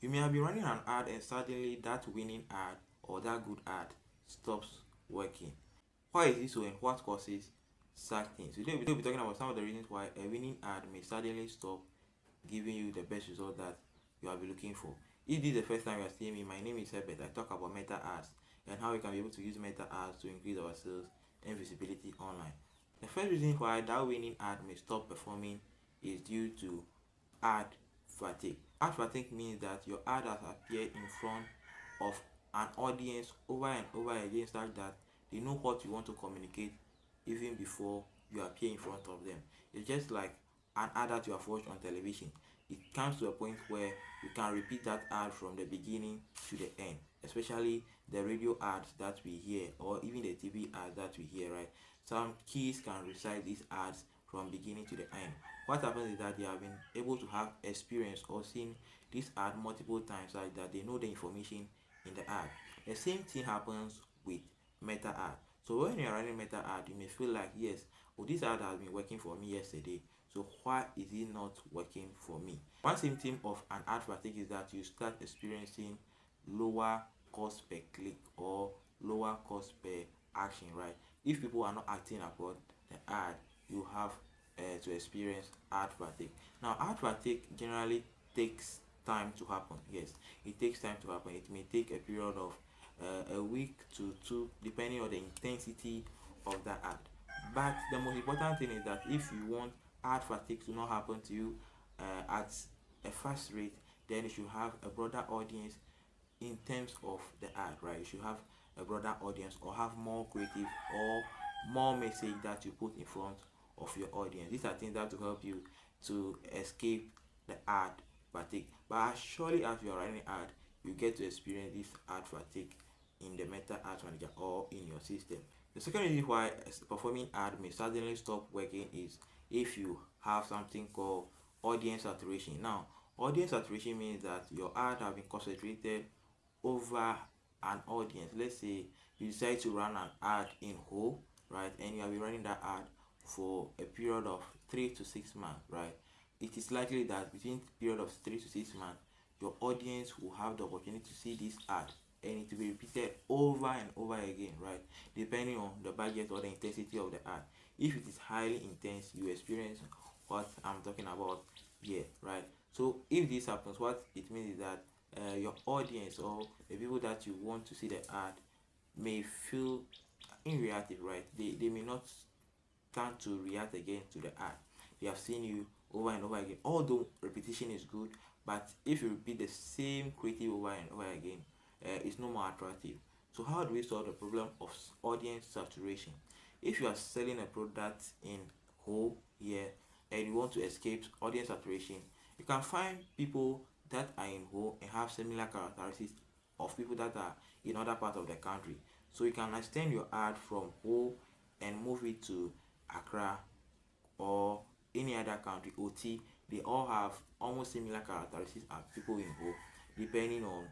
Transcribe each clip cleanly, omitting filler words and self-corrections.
You may have been running an ad and suddenly that winning ad or that good ad stops working. Why is this so and what causes such things? Today we'll be talking about some of the reasons why a winning ad may suddenly stop giving you the best result that you have been looking for. If this is the first time you are seeing me, my name is Herbert. I talk about meta ads and how we can be able to use meta ads to increase our sales and visibility online. The first reason why that winning ad may stop performing is due to ad fatigue. Ad fatigue means that your ad has appeared in front of an audience over and over again such that they know what you want to communicate even before you appear in front of them. It's just like an ad that you have watched on television. It comes to a point where you can repeat that ad from the beginning to the end, especially the radio ads that we hear or even the TV ads that we hear, right? Some kids can recite these ads from beginning to the end. What happens is that they have been able to have experience or seen this ad multiple times, like that they know the information in the ad. The same thing happens with meta ad. So when you are running meta ad, you may feel like, yes, oh, this ad has been working for me yesterday, so why is it not working for me? One symptom of an ad fatigue is that you start experiencing lower cost per click or lower cost per action, right? If people are not acting upon the ad, you have to experience ad fatigue. Now, ad fatigue generally takes time to happen. Yes, it takes time to happen. It may take a period of a week to two, depending on the intensity of that ad. But the most important thing is that if you want ad fatigue to not happen to you at a fast rate, then you should have a broader audience in terms of the ad, right? You should have a broader audience or have more creative or more message that you put in front of your audience. These are things that will help you to escape the ad fatigue. But as surely as you are running ad, you get to experience this ad fatigue in the meta ads manager or in your system. The second reason why performing ad may suddenly stop working is if you have something called audience saturation. Now, audience saturation means that your ad have been concentrated over an audience. Let's say you decide to run an ad in whole, right, and you have been running that ad for a period of 3 to 6 months, right? It is likely that between period of 3 to 6 months, your audience will have the opportunity to see this ad and it will be repeated over and over again, right? Depending on the budget or the intensity of the ad. If it is highly intense, you experience what I'm talking about here, right? So if this happens, what it means is that your audience or the people that you want to see the ad may feel unreactive, right? They may not stand to react again to the ad. They have seen you over and over again. Although repetition is good, but if you repeat the same creative over and over again, it's no more attractive. So how do we solve the problem of audience saturation? If you are selling a product in whole here and you want to escape audience saturation, you can find people that are in whole and have similar characteristics of people that are in other parts of the country. So you can extend your ad from whole and move it to Accra or any other country, OT. They all have almost similar characteristics as people in whole, depending on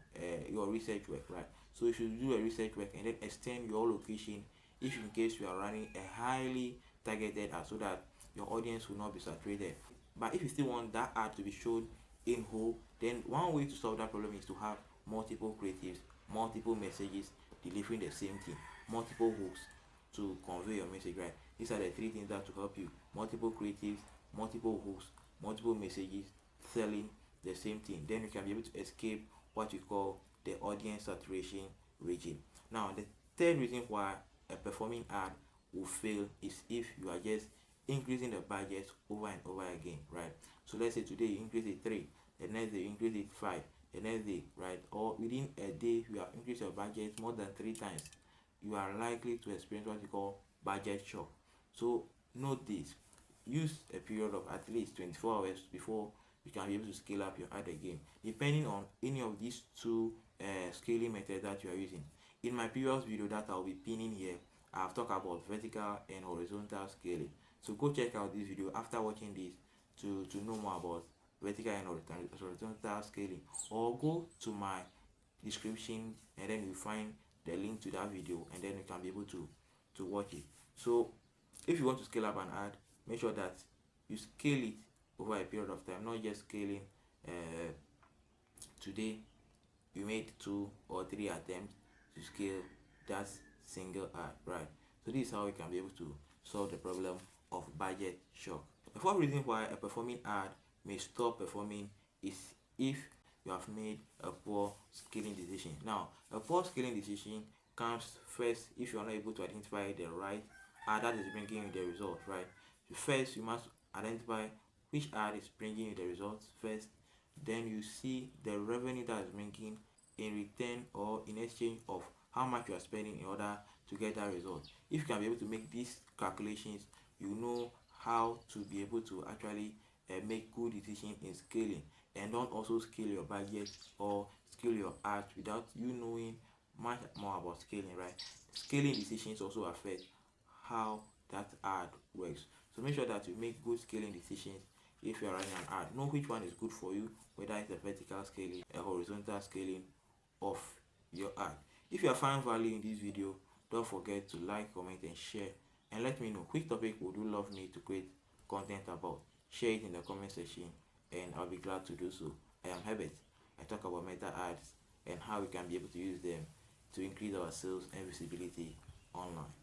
your research work, right? So you should do a research work and then extend your location if in case you are running a highly targeted ad so that your audience will not be saturated. But if you still want that ad to be shown in whole, then one way to solve that problem is to have multiple creatives, multiple messages delivering the same thing, multiple hooks to convey your message, right? These are the three things that will help you: multiple creatives, multiple hooks, multiple messages selling the same thing. Then you can be able to escape what we call the audience saturation region. Now, the third reason why a performing ad will fail is if you are just increasing the budget over and over again, right? So let's say today you increase it 3, the next day you increase it 5, the next day, right? Or within a day you have increased your budget more than 3 times. You are likely to experience what we call budget shock. So note this: use a period of at least 24 hours before you can be able to scale up your ad again, depending on any of these two scaling methods that you are using. In my previous video that I'll be pinning here, I've talked about vertical and horizontal scaling. So go check out this video after watching this to know more about vertical and horizontal scaling, or go to my description and then you find the link to that video and then you can be able to watch it. So if you want to scale up an ad, make sure that you scale it over a period of time, not just scaling Today you made 2 or 3 attempts to scale that single ad, right? So this is how we can be able to solve the problem of budget shock. The fourth reason why a performing ad may stop performing is if you have made a poor scaling decision. Now, a poor scaling decision comes first if you are not able to identify the right ad that is bringing you the result, right? So first, you must identify which ad is bringing you the results first. Then you see the revenue that is bringing in return or in exchange of how much you are spending in order to get that result. If you can be able to make these calculations, you know how to be able to actually make good decisions in scaling, and don't also scale your budget or scale your ads without you knowing much more about scaling, right? Scaling decisions also affect how that ad works. So make sure that you make good scaling decisions. If you are running an ad, know which one is good for you, whether it's a vertical scaling, a horizontal scaling of your ad. If you are finding value in this video, don't forget to like, comment and share, and let me know which topic would you love me to create content about. Share it in the comment section and I'll be glad to do so. I am Herbert. I talk about meta ads and how we can be able to use them to increase our sales and visibility online.